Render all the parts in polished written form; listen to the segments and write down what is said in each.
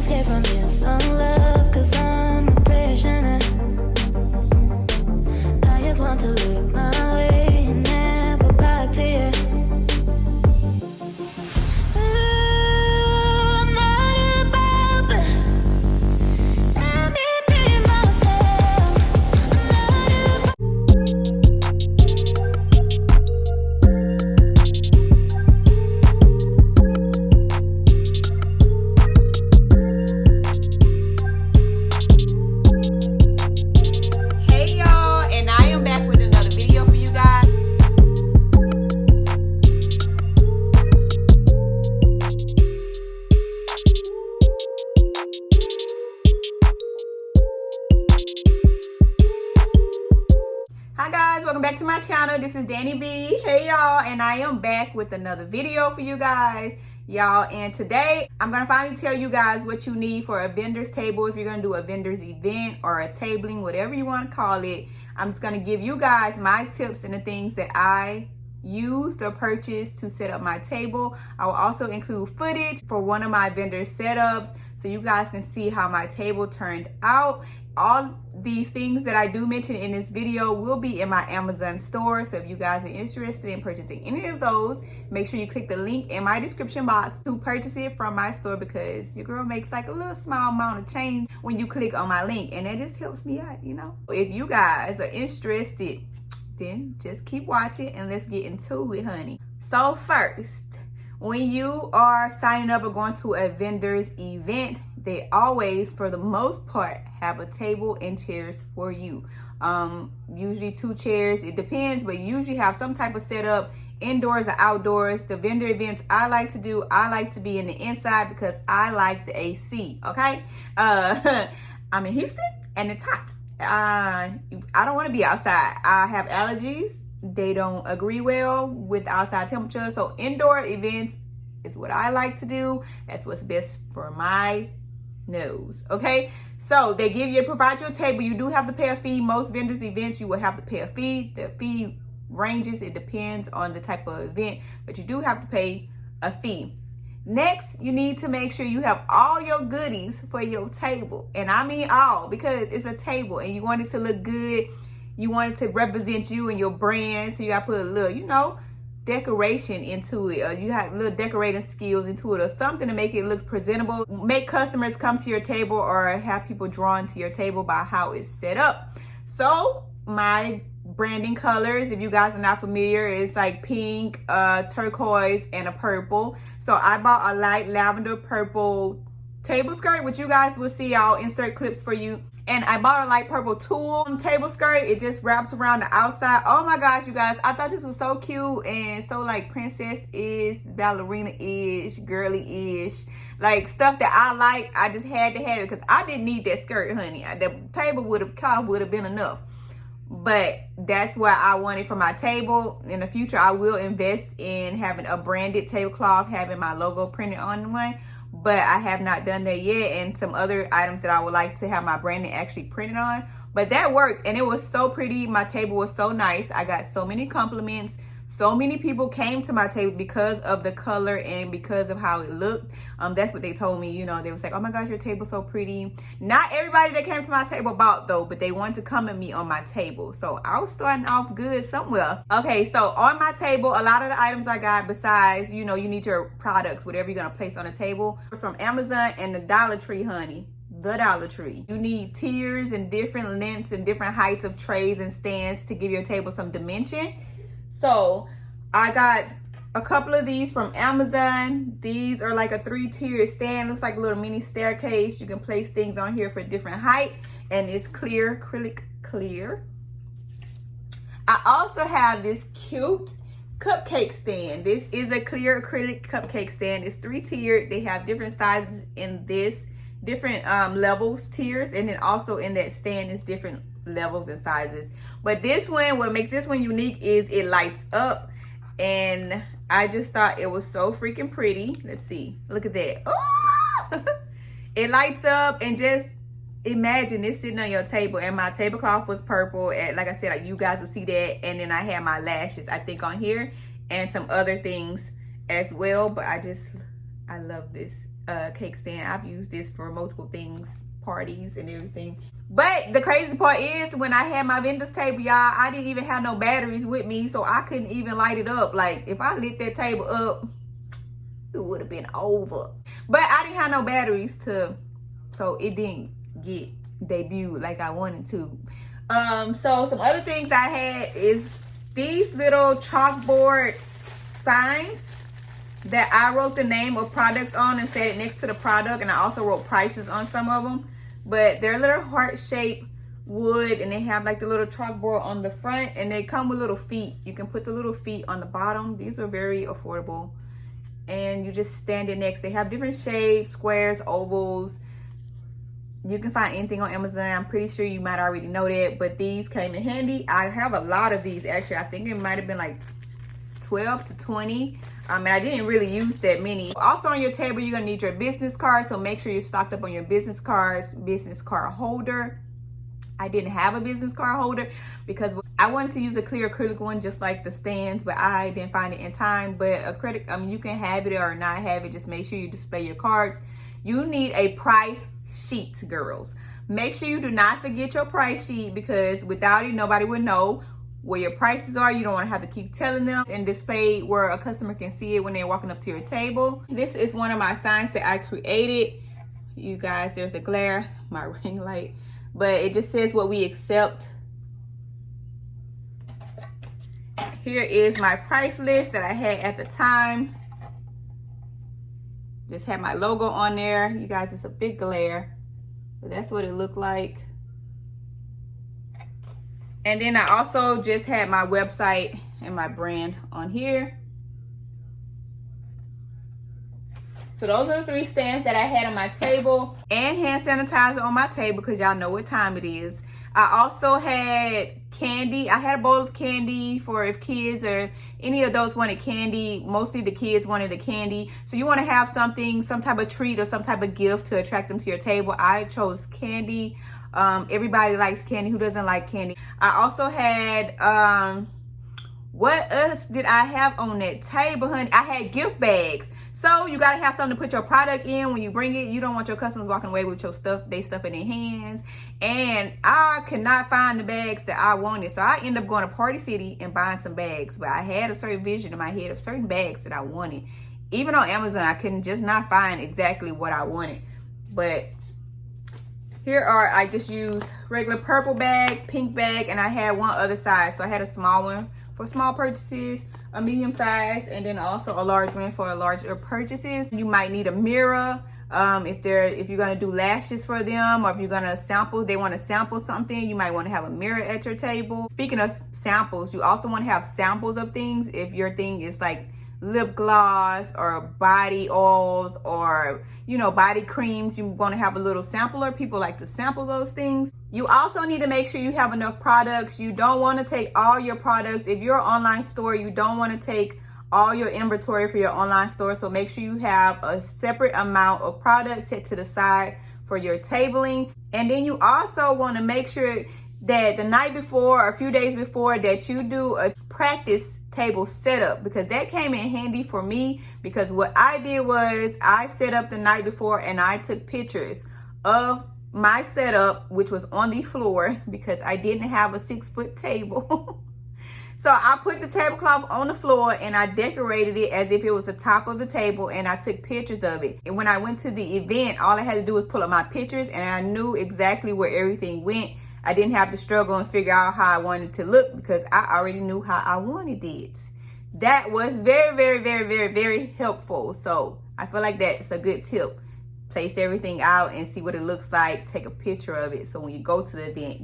escape from this unlove, cause I'm a prisoner. I just want to look my way and never back to you. I'm not about, but let me be myself. I'm not about. Hey y'all, and I am back with another video for you guys. Hi guys, welcome back to my channel. This is Danny B. Hey y'all, and I am back with another video for you guys. Y'all, and today I'm gonna finally tell you guys what you need for a vendor's table. If you're gonna do a vendor's event or a tabling, whatever you want to call it, I'm just gonna give you guys my tips and the things that I used or purchased to set up my table. I will also include footage for one of my vendor setups so you guys can see how my table turned out. All these things that I do mention in this video will be in my Amazon store. So if you guys are interested in purchasing any of those, make sure you click the link in my description box to purchase it from my store, because your girl makes like a little small amount of change when you click on my link, and that just helps me out, you know. If you guys are interested, then just keep watching and let's get into it, honey. So first, when you are signing up or going to a vendor's event, they always, for the most part, have a table and chairs for you. Usually 2 chairs, it depends, but usually have some type of setup, indoors or outdoors. The vendor events I like to do, I like to be in the inside because I like the AC, okay? I'm in Houston and it's hot. I don't want to be outside. I have allergies. They don't agree well with outside temperature. So indoor events is what I like to do. That's what's best for my nose. Okay, so they provide you a table. You do have to pay a fee. Most vendors events, you will have to pay a fee. The fee ranges, it depends on the type of event, but you do have to pay a fee. Next, you need to make sure you have all your goodies for your table, and I mean all, because it's a table and you want it to look good. You want it to represent you and your brand, so you gotta put a little, you know, decoration into it, or you have little decorating skills into it, or something to make it look presentable, make customers come to your table, or have people drawn to your table by how it's set up. So my branding colors, if you guys are not familiar, is like pink, turquoise, and a purple. So I bought a light lavender purple table skirt, which you guys will see. I'll insert clips for you. And I bought a light purple tulle table skirt. It just wraps around the outside. Oh my gosh, you guys, I thought this was so cute and so like princess-ish, ballerina-ish, girly-ish, like stuff that I like. I just had to have it because I didn't need that skirt, honey. The table would have been enough. But that's what I wanted for my table. In the future, I will invest in having a branded tablecloth, having my logo printed on one. But I have not done that yet, and some other items that I would like to have my branding actually printed on. But that worked, and it was so pretty. My table was so nice. I got so many compliments. So many people came to my table because of the color and because of how it looked. That's what they told me. You know, they was like, oh my gosh, your table's so pretty. Not everybody that came to my table bought though, but they wanted to come at me on my table. So I was starting off good somewhere. Okay, so on my table, a lot of the items I got, besides, you know, you need your products, whatever you're gonna place on the table, from Amazon and the Dollar Tree, honey. The Dollar Tree. You need tiers and different lengths and different heights of trays and stands to give your table some dimension. So I got a couple of these from Amazon. These are like a 3-tier stand. Looks like a little mini staircase. You can place things on here for different height, and it's clear, acrylic clear. I also have this cute cupcake stand. This is a clear acrylic cupcake stand. It's 3-tiered. They have different sizes in this, different levels, tiers, and then also in that stand is different levels and sizes. But this one, what makes this one unique is it lights up, and I just thought it was so freaking pretty. Let's see, look at that. Oh! It lights up, and just imagine this sitting on your table. And my tablecloth was purple, and like I said, like, you guys will see that. And then I had my lashes, I think, on here, and some other things as well. But I love this. cake stand. I've used this for multiple things, parties and everything. But the crazy part is when I had my vendor's table, y'all, I didn't even have no batteries with me, so I couldn't even light it up. Like, if I lit that table up, it would have been over. But I didn't have no batteries so it didn't get debuted like I wanted to. So some other things I had is these little chalkboard signs that I wrote the name of products on and set it next to the product, and I also wrote prices on some of them. But they're little heart-shaped wood, and they have like the little chalkboard on the front, and they come with little feet. You can put the little feet on the bottom. These are very affordable, and you just stand it next. They have different shapes, squares, ovals. You can find anything on Amazon. I'm pretty sure you might already know that, but these came in handy. I have a lot of these actually. I think it might have been like 12 to 20. And I didn't really use that many. Also on your table, you're gonna need your business card, so make sure you're stocked up on your business cards, business card holder. I didn't have a business card holder because I wanted to use a clear acrylic one just like the stands, but I didn't find it in time. But acrylic, you can have it or not have it. Just make sure you display your cards. You need a price sheet, girls. Make sure you do not forget your price sheet, because without it, nobody would know where your prices are. You don't want to have to keep telling them, and display where a customer can see it when they're walking up to your table. This is one of my signs that I created. You guys, there's a glare, my ring light, but it just says what we accept. Here is my price list that I had at the time. Just had my logo on there. You guys, it's a big glare, but that's what it looked like. And then I also just had my website and my brand on here. So those are the 3 stands that I had on my table, and hand sanitizer on my table because y'all know what time it is. I also had candy. I had a bowl of candy for if kids or any adults wanted candy. Mostly the kids wanted the candy. So you want to have something, some type of treat or some type of gift to attract them to your table. I chose candy. Everybody likes candy. Who doesn't like candy? I also had, what else did I have on that table, honey? I had gift bags. So you got to have something to put your product in when you bring it. You don't want your customers walking away with your stuff. They stuff in their hands. And I could not find the bags that I wanted. So I ended up going to Party City and buying some bags. But I had a certain vision in my head of certain bags that I wanted. Even on Amazon, I couldn't just not find exactly what I wanted. But here are, I just used regular purple bag, pink bag, and I had one other size. So I had a small one for small purchases, a medium size, and then also a large one for larger purchases. You might need a mirror if you're gonna do lashes for them, or if you're gonna sample, they want to sample something, you might want to have a mirror at your table. Speaking of samples, you also want to have samples of things. If your thing is like lip gloss or body oils or body creams, you want to have a little sampler. People like to sample those things. You also need to make sure you have enough products. You don't want to take all your products. If you're an online store, you don't want to take all your inventory for your online store. So make sure you have a separate amount of products set to the side for your tabling. And then you also want to make sure that the night before or a few days before that you do a practice table setup, because that came in handy for me. Because what I did was I set up the night before and I took pictures of my setup, which was on the floor because I didn't have a 6-foot table. So I put the tablecloth on the floor and I decorated it as if it was the top of the table, and I took pictures of it. And when I went to the event, all I had to do was pull up my pictures and I knew exactly where everything went. I didn't have to struggle and figure out how I wanted to look because I already knew how I wanted it. That was very, very, very, very, very helpful. So I feel like that's a good tip. Place everything out and see what it looks like. Take a picture of it. So when you go to the event,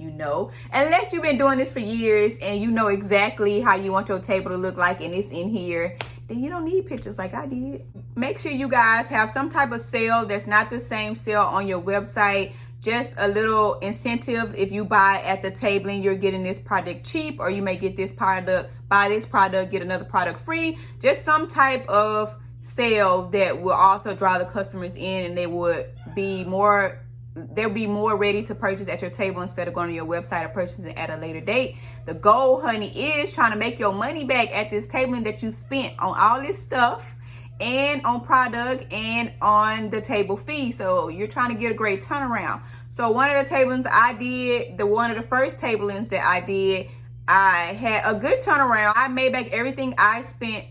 unless you've been doing this for years and you know exactly how you want your table to look like and it's in here, then you don't need pictures like I did. Make sure you guys have some type of sale that's not the same sale on your website. Just a little incentive. If you buy at the tabling, you're getting this product cheap, or you may get this product, buy this product, get another product free. Just some type of sale that will also draw the customers in, and they'll be more ready to purchase at your table instead of going to your website or purchasing at a later date. The goal, honey, is trying to make your money back at this tabling that you spent on all this stuff. and on product and on the table fee. So you're trying to get a great turnaround. So one of the tablings I did, one of the first tablings that I did, I had a good turnaround. I made back everything I spent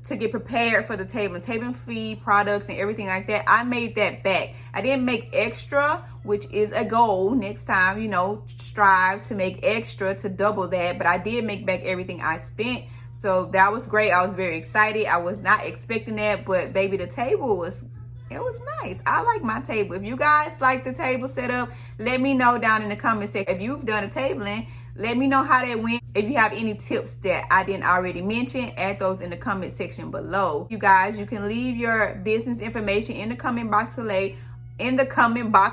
to get prepared for the table fee, products, and everything like that. I made that back. I didn't make extra, which is a goal next time, you know, strive to make extra to double that. But I did make back everything I spent. So that was great. I was very excited. I was not expecting that, but baby, the table was nice. I like my table. If you guys like the table setup, let me know down in the comment section. If you've done a tabling, let me know how that went. If you have any tips that I didn't already mention, add those in the comment section below. You guys, you can leave your business information in the comment box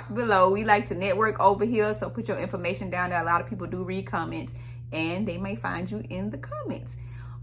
below. We like to network over here, so put your information down there. A lot of people do read comments, and they may find you in the comments.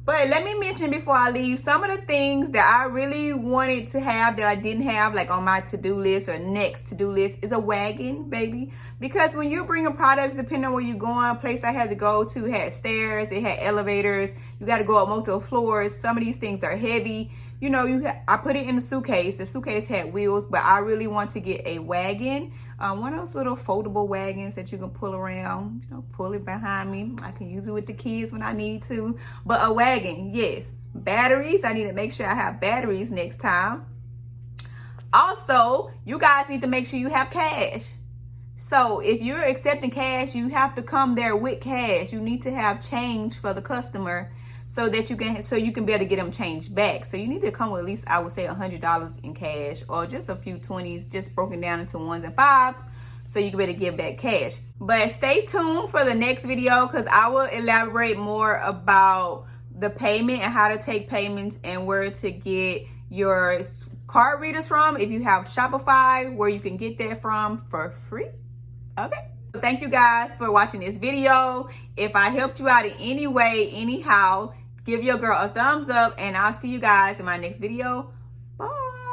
But let me mention before I leave some of the things that I really wanted to have that I didn't have, like on my to-do list or next to-do list, is a wagon, baby. Because when you're bringing products, depending on where you're going, place I had to go to had stairs, it had elevators, you got to go up multiple floors. Some of these things are heavy. You know, I put it in the suitcase. The suitcase had wheels, but I really want to get a wagon. One of those little foldable wagons that you can pull around, you know, pull it behind me. I can use it with the kids when I need to. But a wagon, yes. Batteries, I need to make sure I have batteries next time. Also, you guys need to make sure you have cash. So if you're accepting cash, you have to come there with cash. You need to have change for the customer so that you can be able to get them change back. So you need to come with at least, I would say, $100 in cash, or just a few 20s, just broken down into 1s and 5s, so you can be able to give back cash. But stay tuned for the next video, because I will elaborate more about the payment and how to take payments and where to get your card readers from. If you have Shopify, where you can get that from for free. Okay. Thank you guys for watching this video. If I helped you out in any way, anyhow, give your girl a thumbs up, and I'll see you guys in my next video. Bye.